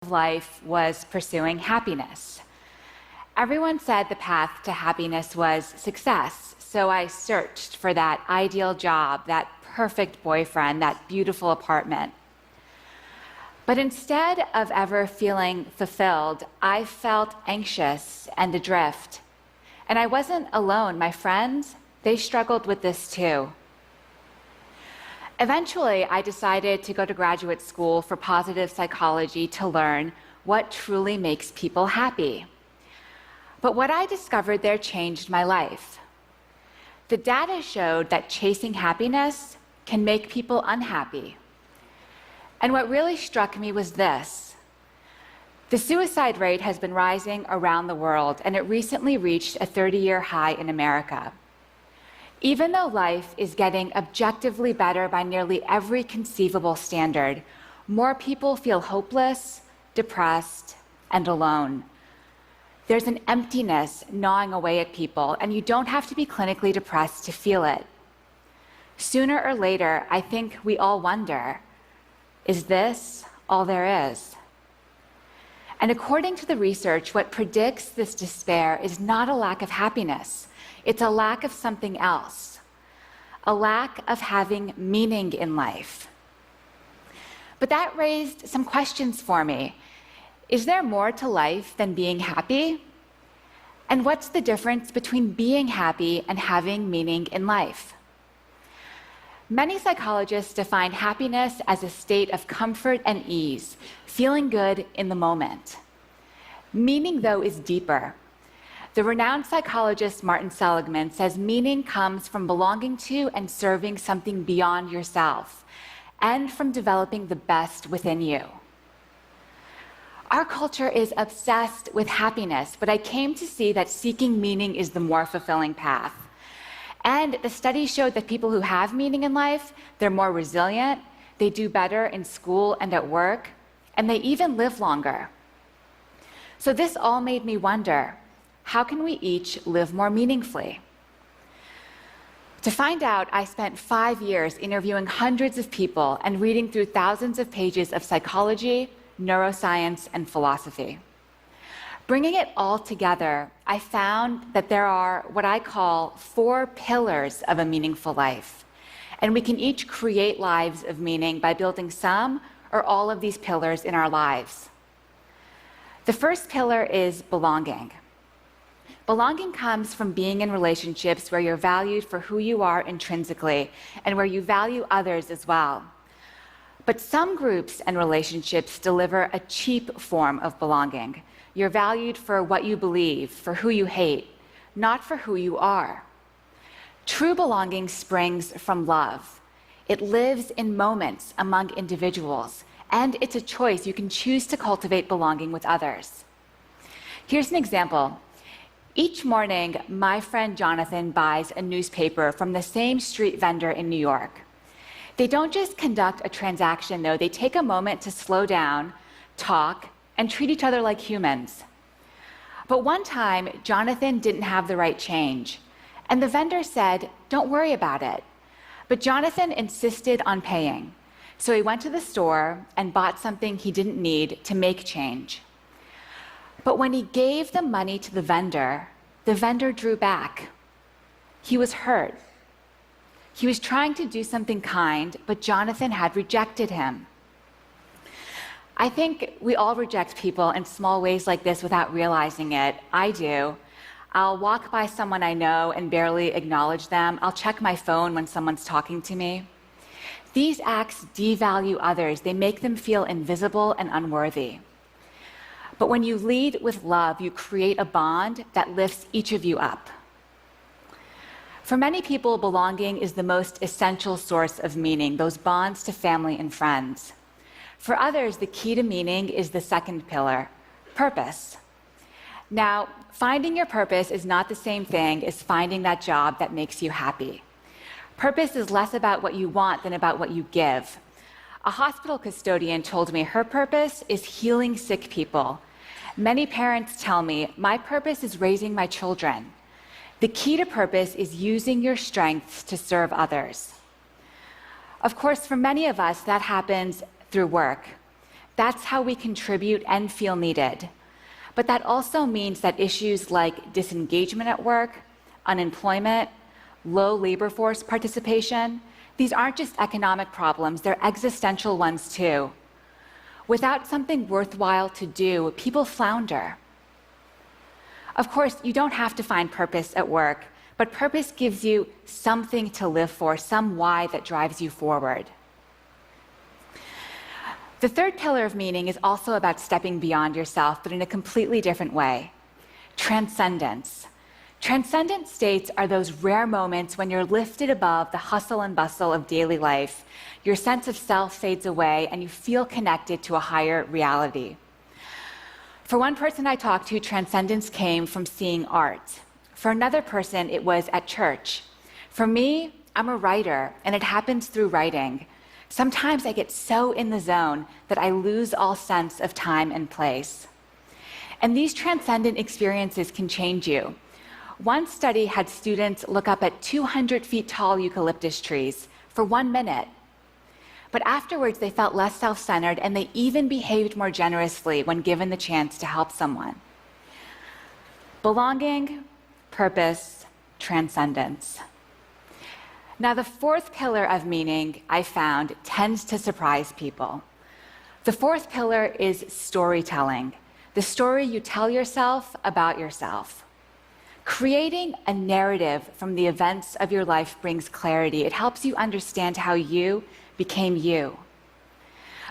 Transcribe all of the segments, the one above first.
life was pursuing happiness. Everyone said the path to happiness was success, so I searched for that ideal job, that perfect boyfriend, that beautiful apartment. But instead of ever feeling fulfilled, I felt anxious and adrift. And I wasn't alone. My friends, they struggled with this too. Eventually, I decided to go to graduate school for positive psychology to learn what truly makes people happy. But what I discovered there changed my life. The data showed that chasing happiness can make people unhappy. And what really struck me was this. The suicide rate has been rising around the world, and it recently reached a 30-year high in America. Even though life is getting objectively better by nearly every conceivable standard, more people feel hopeless, depressed, and alone. There's an emptiness gnawing away at people, and you don't have to be clinically depressed to feel it. Sooner or later, I think we all wonder, is this all there is? And according to the research, what predicts this despair is not a lack of happiness. It's a lack of something else, a lack of having meaning in life. But that raised some questions for me. Is there more to life than being happy? And what's the difference between being happy and having meaning in life? Many psychologists define happiness as a state of comfort and ease, feeling good in the moment. Meaning, though, is deeper. The renowned psychologist Martin Seligman says meaning comes from belonging to and serving something beyond yourself, and from developing the best within you. Our culture is obsessed with happiness, but I came to see that seeking meaning is the more fulfilling path. And the studies showed that people who have meaning in life, they're more resilient, they do better in school and at work, and they even live longer. So this all made me wonder, how can we each live more meaningfully? To find out, I spent 5 years interviewing hundreds of people and reading through thousands of pages of psychology, neuroscience, and philosophy. Bringing it all together, I found that there are what I call 4 pillars of a meaningful life. And we can each create lives of meaning by building some or all of these pillars in our lives. The first pillar is belonging. Belonging comes from being in relationships where you're valued for who you are intrinsically and where you value others as well. But some groups and relationships deliver a cheap form of belonging. You're valued for what you believe, for who you hate, not for who you are. True belonging springs from love. It lives in moments among individuals, and it's a choice. You can choose to cultivate belonging with others. Here's an example. Each morning, my friend Jonathan buys a newspaper from the same street vendor in New York. They don't just conduct a transaction, though. They take a moment to slow down, talk, and treat each other like humans. But one time, Jonathan didn't have the right change, and the vendor said, "Don't worry about it." But Jonathan insisted on paying, so he went to the store and bought something he didn't need to make change. But when he gave the money to the vendor drew back. He was hurt. He was trying to do something kind, but Jonathan had rejected him. I think we all reject people in small ways like this without realizing it. I do. I'll walk by someone I know and barely acknowledge them. I'll check my phone when someone's talking to me. These acts devalue others. They make them feel invisible and unworthy. But when you lead with love, you create a bond that lifts each of you up. For many people, belonging is the most essential source of meaning, those bonds to family and friends. For others, the key to meaning is the second pillar, purpose. Now, finding your purpose is not the same thing as finding that job that makes you happy. Purpose is less about what you want than about what you give. A hospital custodian told me her purpose is healing sick people. Many parents tell me, my purpose is raising my children. The key to purpose is using your strengths to serve others. Of course, for many of us, that happens through work. That's how we contribute and feel needed. But that also means that issues like disengagement at work, unemployment, low labor force participation, these aren't just economic problems, they're existential ones too. Without something worthwhile to do, people flounder. Of course, you don't have to find purpose at work, but purpose gives you something to live for, some why that drives you forward. The third pillar of meaning is also about stepping beyond yourself, but in a completely different way. Transcendence. Transcendent states are those rare moments when you're lifted above the hustle and bustle of daily life. Your sense of self fades away and you feel connected to a higher reality. For one person I talked to, transcendence came from seeing art. For another person, it was at church. For me, I'm a writer, and it happens through writing. Sometimes I get so in the zone that I lose all sense of time and place. And these transcendent experiences can change you. One study had students look up at 200 feet tall eucalyptus trees for 1 minute. But afterwards, they felt less self-centered, and they even behaved more generously when given the chance to help someone. Belonging, purpose, transcendence. Now, the fourth pillar of meaning, I found, tends to surprise people. The fourth pillar is storytelling, the story you tell yourself about yourself. Creating a narrative from the events of your life brings clarity. It helps you understand how you became you.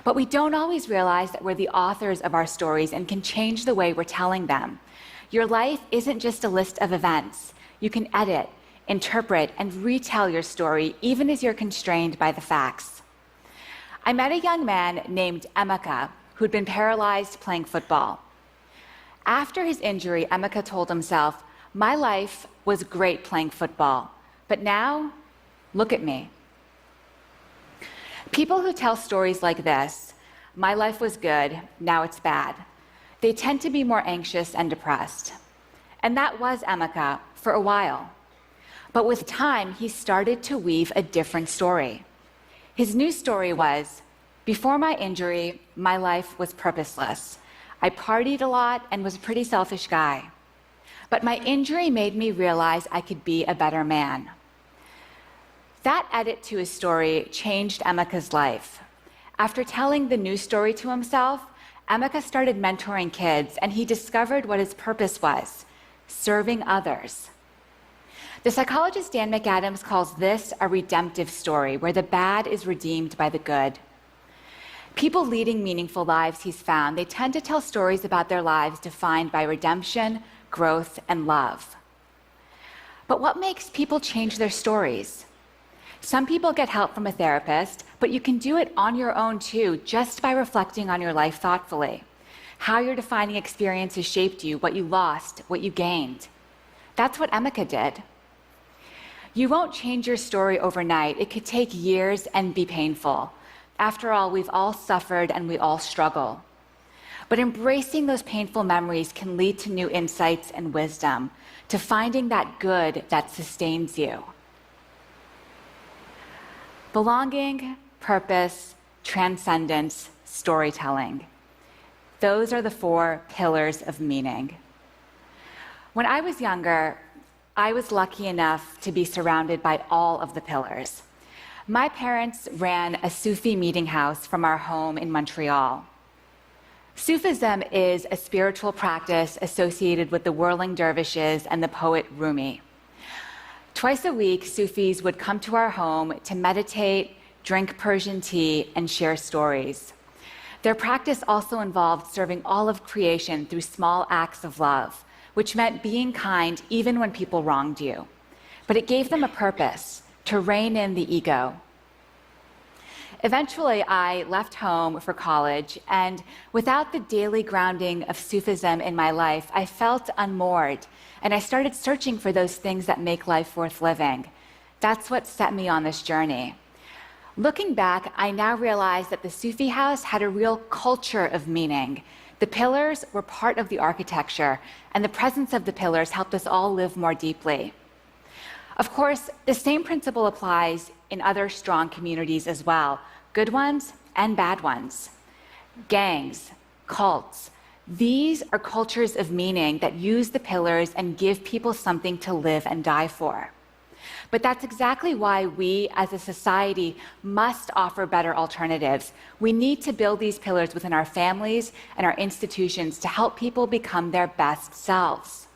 But we don't always realize that we're the authors of our stories and can change the way we're telling them. Your life isn't just a list of events. You can edit, interpret, and retell your story, even as you're constrained by the facts. I met a young man named Emeka who'd been paralyzed playing football. After his injury, Emeka told himself, "My life was great playing football, but now, look at me." People who tell stories like this, "My life was good, now it's bad," they tend to be more anxious and depressed. And that was Emeka for a while. But with time, he started to weave a different story. His new story was, "Before my injury, my life was purposeless. I partied a lot and was a pretty selfish guy. But my injury made me realize I could be a better man." That edit to his story changed Emeka's life. After telling the new story to himself, Emeka started mentoring kids, and he discovered what his purpose was: serving others. The psychologist Dan McAdams calls this a redemptive story, where the bad is redeemed by the good. People leading meaningful lives, he's found, they tend to tell stories about their lives defined by redemption, growth, and love. But what makes people change their stories? Some people get help from a therapist, but you can do it on your own too, just by reflecting on your life thoughtfully. How your defining experiences shaped you, what you lost, what you gained. That's what Emeka did. You won't change your story overnight. It could take years and be painful. After all, we've all suffered and we all struggle. But embracing those painful memories can lead to new insights and wisdom, to finding that good that sustains you. Belonging, purpose, transcendence, storytelling. Those are the 4 pillars of meaning. When I was younger, I was lucky enough to be surrounded by all of the pillars. My parents ran a Sufi meeting house from our home in Montreal. Sufism is a spiritual practice associated with the whirling dervishes and the poet Rumi. Twice a week, Sufis would come to our home to meditate, drink Persian tea, and share stories. Their practice also involved serving all of creation through small acts of love, which meant being kind even when people wronged you. But it gave them a purpose: to rein in the ego. Eventually, I left home for college, and without the daily grounding of Sufism in my life, I felt unmoored, and I started searching for those things that make life worth living. That's what set me on this journey. Looking back, I now realize that the Sufi house had a real culture of meaning. The pillars were part of the architecture, and the presence of the pillars helped us all live more deeply. Of course, the same principle applies in other strong communities as well, good ones and bad ones. Gangs, cults, these are cultures of meaning that use the pillars and give people something to live and die for. But that's exactly why we, as a society, must offer better alternatives. We need to build these pillars within our families and our institutions to help people become their best selves.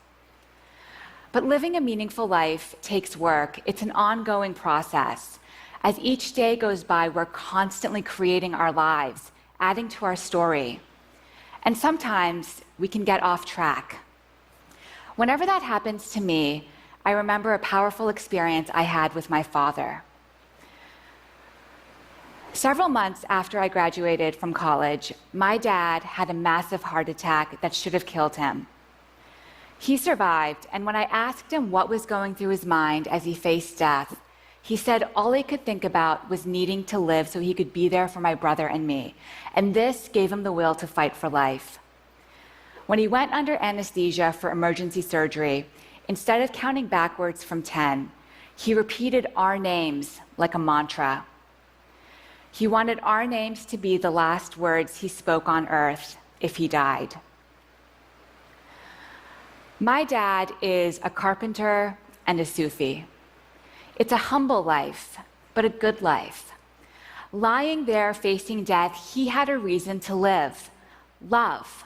But living a meaningful life takes work. It's an ongoing process. As each day goes by, we're constantly creating our lives, adding to our story. And sometimes we can get off track. Whenever that happens to me, I remember a powerful experience I had with my father. Several months after I graduated from college, my dad had a massive heart attack that should have killed him. He survived, and when I asked him what was going through his mind as he faced death, he said all he could think about was needing to live so he could be there for my brother and me, and this gave him the will to fight for life. When he went under anesthesia for emergency surgery, instead of counting backwards from 10, he repeated our names like a mantra. He wanted our names to be the last words he spoke on earth if he died. My dad is a carpenter and a Sufi. It's a humble life, but a good life. Lying there facing death, he had a reason to live: love.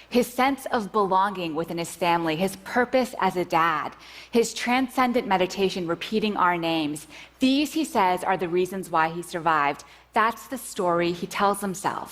His sense of belonging within his family, his purpose as a dad, his transcendent meditation repeating our names, these, he says, are the reasons why he survived. That's the story he tells himself.